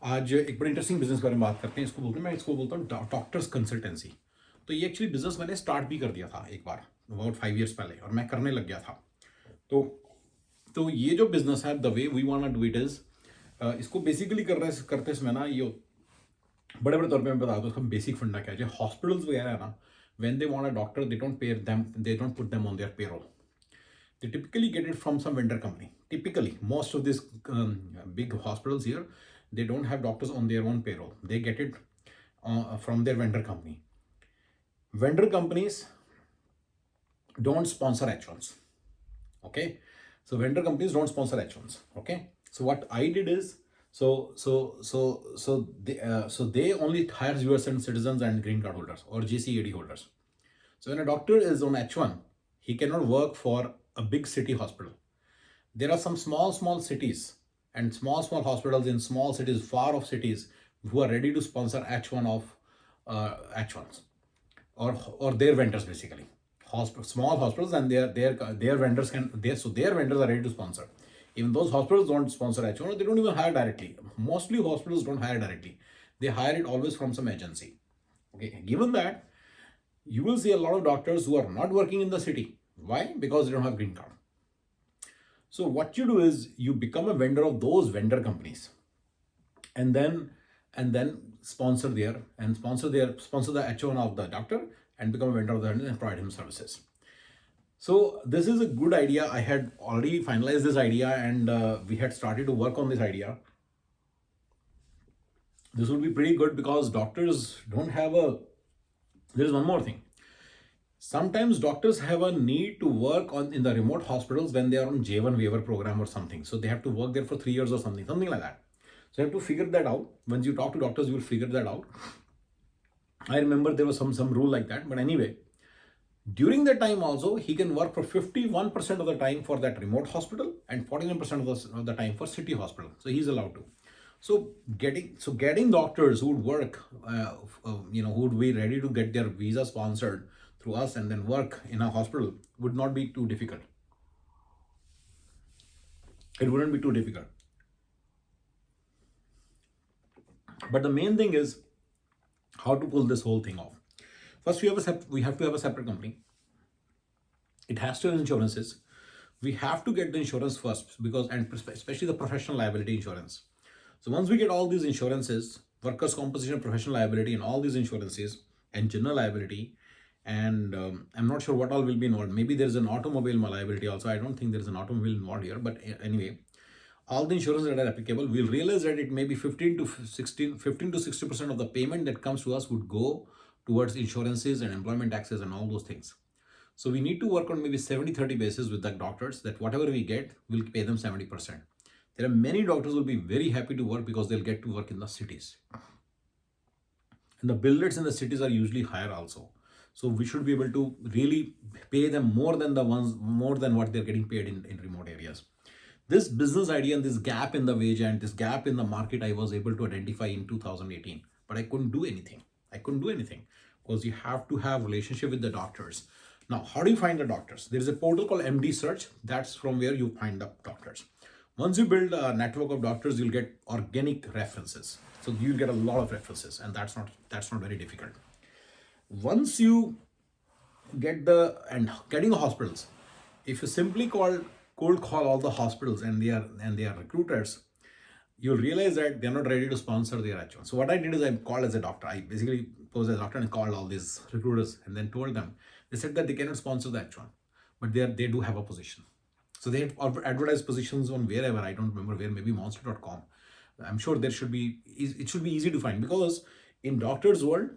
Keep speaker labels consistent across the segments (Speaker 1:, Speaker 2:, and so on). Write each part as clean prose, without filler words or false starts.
Speaker 1: आज एक बड़ा इंटरेस्टिंग बिजनेस के बारे में बात करते हैं। इसको बोलता हूँ डॉक्टर्स कंसल्टेंसी। तो ये एक्चुअली बिजनेस मैंने स्टार्ट भी कर दिया था एक बार अबाउट 5 years पहले, और मैं करने लग गया था। तो ये जो बिजनेस है, the way we want to do it is, इसको बेसिकली करते समय ना, ये बड़े बड़े तौर पे मैं बता दूँ इसका बेसिक फंडा क्या है। जो हॉस्पिटल्स वगैरह है ना, when they want a doctor, they don't put them on their payroll. They typically get it from some vendor company. Typically, most of these big hospitals here, they don't have doctors on their own payroll. They get it from their vendor company. Vendor companies don't sponsor H1s. Okay, so vendor companies don't sponsor H1s. Okay, so what I did is, they only hire US citizens and green card holders or GCAD holders. So when a doctor is on H1, he cannot work for a big city hospital. There are some small cities and small hospitals in small cities, far off cities, who are ready to sponsor H1 of H1s, or their vendors basically. Small hospitals, and their vendors their vendors are ready to sponsor. Even those hospitals don't sponsor H1, or they don't even hire directly. Mostly hospitals don't hire directly. They hire it always from some agency. Okay, given that, you will see a lot of doctors who are not working in the city. Why? Because they don't have green card. So what you do is you become a vendor of those vendor companies, and then sponsor the H1 of the doctor, and become a vendor of the and provide him services. So this is a good idea. I had already finalized this idea, and we had started to work on this idea. This would be pretty good because doctors don't have a. There is one more thing. Sometimes doctors have a need to work on in the remote hospitals when they are on J1 waiver program or something. So they have to work there for 3 years or something like that. So you have to figure that out. Once you talk to doctors, you will figure that out. I remember there was some rule like that. But anyway, during that time also, he can work for 51% of the time for that remote hospital and 49% of the time for city hospital. So he's allowed to. So getting doctors who would work, who would be ready to get their visa sponsored through us and then work in a hospital would not be too difficult. It wouldn't be too difficult. But the main thing is how to pull this whole thing off. First, we have to have a separate company. It has to have insurances. We have to get the insurance first, and especially the professional liability insurance. So once we get all these insurances, workers' compensation, professional liability, and all these insurances, and general liability, and I'm not sure what all will be involved. Maybe there's an automobile liability also. I don't think there's an automobile involved here, but anyway, all the insurance that are applicable, we'll realize that it may be 15 to 60% of the payment that comes to us would go towards insurances and employment taxes and all those things. So we need to work on maybe 70-30 basis with the doctors, that whatever we get, we'll pay them 70%. There are many doctors who will be very happy to work because they'll get to work in the cities. And the bill rates in the cities are usually higher also. So we should be able to really pay them more than what they're getting paid in remote areas. This business idea and this gap in the wage and this gap in the market, I was able to identify in 2018, but I couldn't do anything. Because you have to have relationship with the doctors. Now, how do you find the doctors? There is a portal called MD Search. That's from where you find the doctors. Once you build a network of doctors, you'll get organic references. So you'll get a lot of references, and that's not very difficult. Once you getting the hospitals, if you simply cold call all the hospitals and they are recruiters, you'll realize that they're not ready to sponsor their H1. So what I did is I called as a doctor. I basically posed as a doctor and called all these recruiters and then told them. They said that they cannot sponsor the H1, but they do have a position. So they had advertised positions on wherever, I don't remember where, maybe monster.com. I'm sure it should be easy to find, because in doctors' world,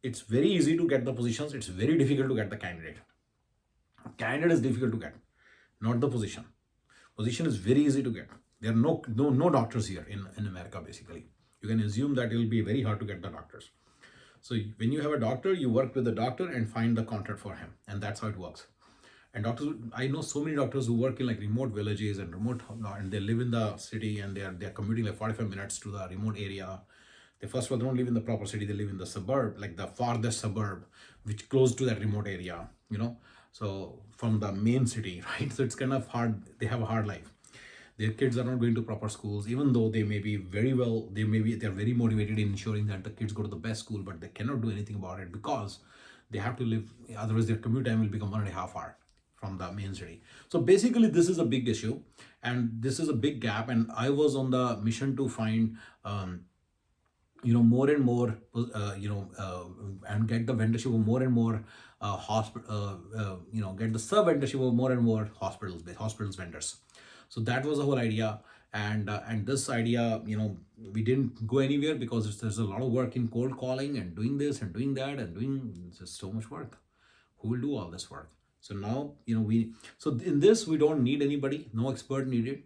Speaker 1: it's very easy to get the positions. It's very difficult to get the candidate. Candidate is difficult to get, not the position. Position is very easy to get. There are no doctors here in America, basically. You can assume that it will be very hard to get the doctors. So when you have a doctor, you work with the doctor and find the contract for him. And that's how it works. And doctors, I know so many doctors who work in like remote villages and they live in the city, and they're commuting like 45 minutes to the remote area. They first of all don't live in the proper city, they live in the suburb, like the farthest suburb, which close to that remote area, so from the main city, right? So it's kind of hard, they have a hard life. Their kids are not going to proper schools, even though they may be very well, they're very motivated in ensuring that the kids go to the best school, but they cannot do anything about it because they have to live, otherwise their commute time will become 1.5 hours from the main city. So basically this is a big issue, and this is a big gap, and I was on the mission to find more and more and get the vendorship of more and more hospital get the sub vendorship of more and more hospitals vendors. So that was the whole idea. And this idea, we didn't go anywhere because there's a lot of work in cold calling and doing this and doing that and doing just so much work. Who will do all this work? So now, in this we don't need anybody, no expert needed.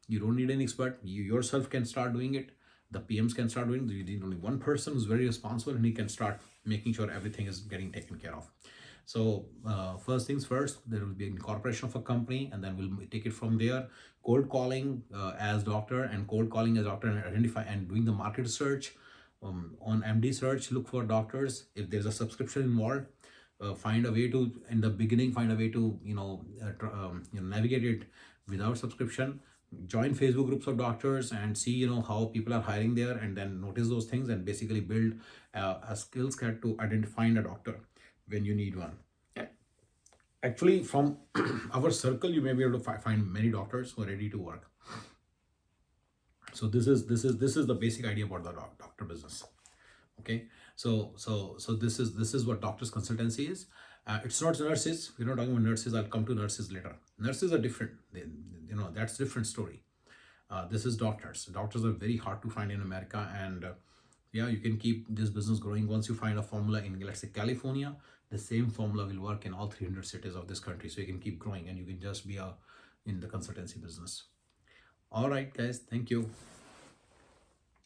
Speaker 1: You don't need an expert. You yourself can start doing it. The PMs can start doing it. You need only one person who's very responsible, and he can start making sure everything is getting taken care of. So first things first, there will be incorporation of a company, and then we'll take it from there. Cold calling as doctor, and cold calling as doctor, and identify and doing the market research. On MD search, look for doctors. If there's a subscription involved, find a way to, in the beginning, find a way to navigate it without subscription. Join Facebook groups of doctors and see how people are hiring there, and then notice those things and basically build a skill set to identify a doctor when you need one. Actually, from our circle, you may be able to find many doctors who are ready to work. So this is the basic idea about the doctor business. Okay, so this is what doctors consultancy is. It's not nurses. We're not talking about nurses. I'll come to nurses later. Nurses are different. That's different story. This is doctors. Doctors are very hard to find in America, and you can keep this business growing. Once you find a formula in, let's say, California, the same formula will work in all 300 cities of this country. So you can keep growing, and you can just be in the consultancy business. All right, guys. Thank you.